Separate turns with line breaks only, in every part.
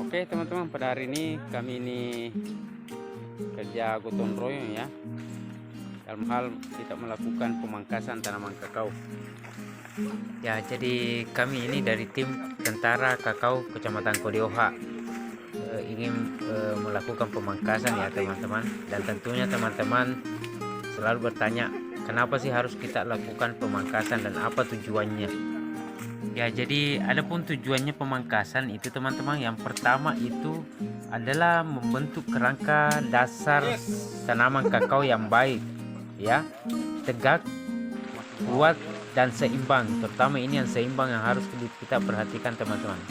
Oke teman-teman, pada hari ini kami ini kerja gotong royong ya, dalam hal kita melakukan pemangkasan tanaman kakao. Ya, jadi kami ini dari tim Tentara Kakao Kecamatan Kodioha ingin melakukan pemangkasan ya teman-teman. Dan tentunya teman-teman selalu bertanya, kenapa sih harus kita lakukan pemangkasan dan apa tujuannya? Ya, jadi adapun tujuannya pemangkasan itu teman-teman, yang pertama itu adalah membentuk kerangka dasar tanaman kakao yang baik, ya, tegak, kuat dan seimbang. Terutama ini yang seimbang yang harus kita perhatikan teman-teman.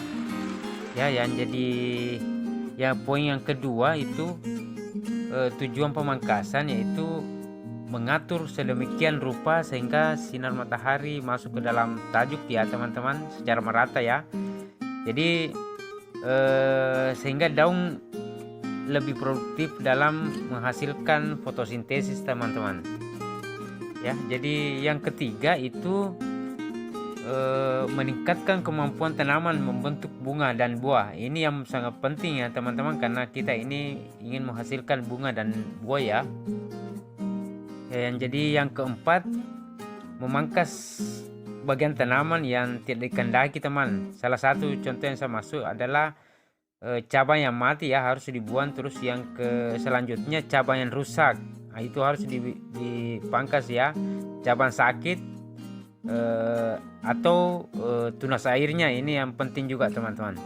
Ya, yang jadi ya poin yang kedua itu tujuan pemangkasan yaitu mengatur sedemikian rupa sehingga sinar matahari masuk ke dalam tajuk ya teman-teman secara merata ya. Jadi sehingga daun lebih produktif dalam menghasilkan fotosintesis teman-teman. Ya, jadi yang ketiga itu meningkatkan kemampuan tanaman membentuk bunga dan buah. Ini yang sangat penting ya teman-teman, karena kita ini ingin menghasilkan bunga dan buah ya. Jadi yang keempat, memangkas bagian tanaman yang tidak dikehendaki teman. Salah satu contoh yang saya masuk adalah cabang yang mati ya, harus dibuang. Terus yang selanjutnya cabang yang rusak, nah, itu harus dipangkas ya. Cabang sakit atau tunas airnya, ini yang penting juga teman-teman.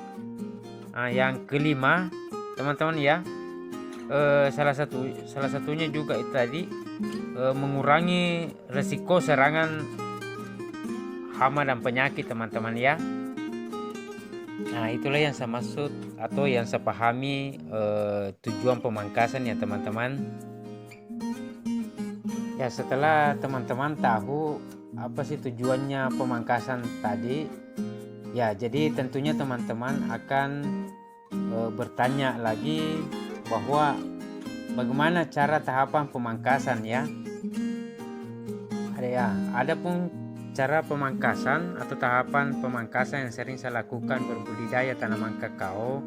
Nah, yang kelima teman-teman ya, salah satunya juga itu tadi mengurangi resiko serangan hama dan penyakit teman-teman ya. Nah, itulah yang saya maksud atau yang saya pahami tujuan pemangkasan ya teman-teman. Ya, setelah teman-teman tahu apa sih tujuannya pemangkasan tadi, ya jadi tentunya teman-teman akan bertanya lagi bahwa bagaimana cara tahapan pemangkasan ya. Adapun cara pemangkasan atau tahapan pemangkasan yang sering saya lakukan berbudidaya tanaman kakao,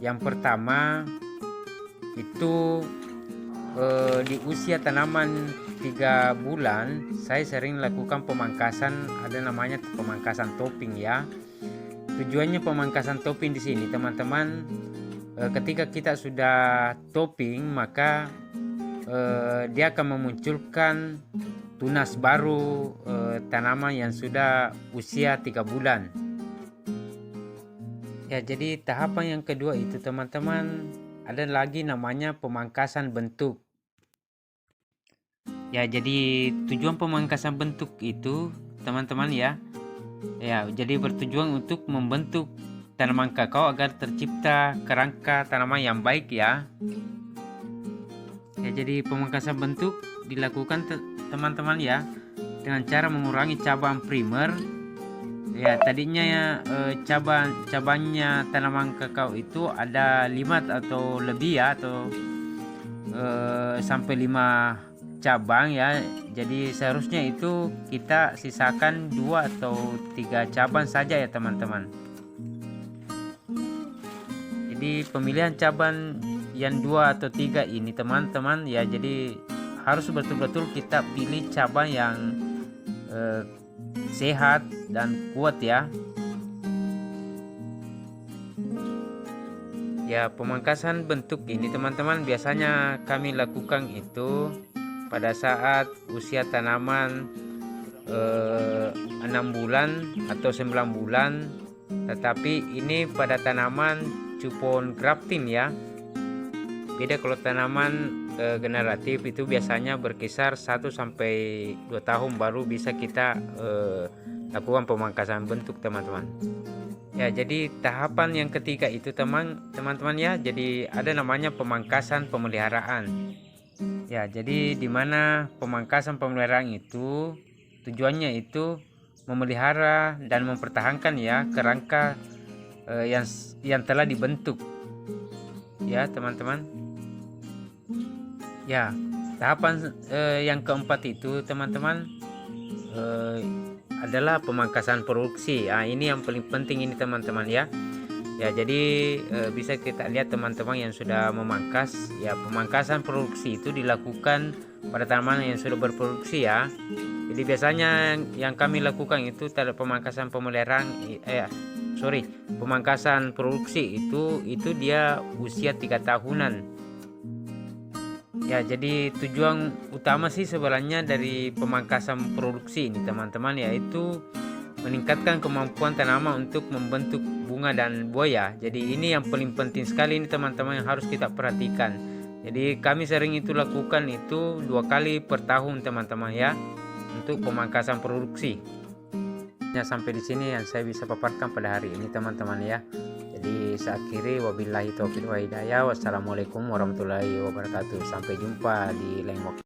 yang pertama itu di usia tanaman 3 bulan saya sering lakukan pemangkasan, ada namanya pemangkasan topping ya. Tujuannya pemangkasan topping di sini teman-teman, ketika kita sudah topping maka dia akan memunculkan tunas baru tanaman yang sudah usia 3 bulan. Ya, jadi tahapan yang kedua itu teman-teman ada lagi namanya pemangkasan bentuk. Ya, jadi tujuan pemangkasan bentuk itu teman-teman ya, jadi bertujuan untuk membentuk tanaman kakao agar tercipta kerangka tanaman yang baik ya. Ya, jadi pemangkasan bentuk dilakukan teman-teman ya dengan cara mengurangi cabang primer. Ya, tadinya ya cabangnya tanaman kakao itu ada 5 atau lebih ya, atau sampai 5 cabang ya. Jadi seharusnya itu kita sisakan 2 atau 3 cabang saja ya teman-teman. Jadi pemilihan cabang yang 2 atau 3 ini teman-teman ya, jadi harus betul-betul kita pilih cabang yang sehat dan kuat ya. Ya, pemangkasan bentuk ini teman-teman biasanya kami lakukan itu pada saat usia tanaman 6 bulan atau 9 bulan. Tetapi ini pada tanaman cupon grafting ya. Beda kalau tanaman generatif itu biasanya berkisar 1 sampai 2 tahun baru bisa kita lakukan pemangkasan bentuk teman-teman. Ya, jadi tahapan yang ketiga itu teman-teman ya, jadi ada namanya pemangkasan pemeliharaan. Ya, jadi dimana pemangkasan pemeliharaan itu tujuannya itu memelihara dan mempertahankan ya kerangka yang telah dibentuk ya teman-teman. Ya, tahapan yang keempat itu teman-teman adalah pemangkasan produksi. Ini yang paling penting ini teman-teman ya. Ya, jadi bisa kita lihat teman-teman yang sudah memangkas. Ya, pemangkasan produksi itu dilakukan pada tanaman yang sudah berproduksi ya. Jadi biasanya yang kami lakukan itu pemangkasan pemeliharaan pemangkasan produksi itu dia usia 3 tahunan. Ya, jadi tujuan utama sih sebenarnya dari pemangkasan produksi ini teman-teman, yaitu meningkatkan kemampuan tanaman untuk membentuk bunga dan buah. Jadi ini yang paling penting sekali ini teman-teman yang harus kita perhatikan. Jadi kami sering itu lakukan itu 2 kali per tahun teman-teman ya, untuk pemangkasan produksi. Ya, sampai di sini yang saya bisa paparkan pada hari ini teman-teman ya. Jadi saya akhiri, wabillahi taufiq wa hidayah. Wassalamualaikum warahmatullahi wabarakatuh. Sampai jumpa di lain waktu.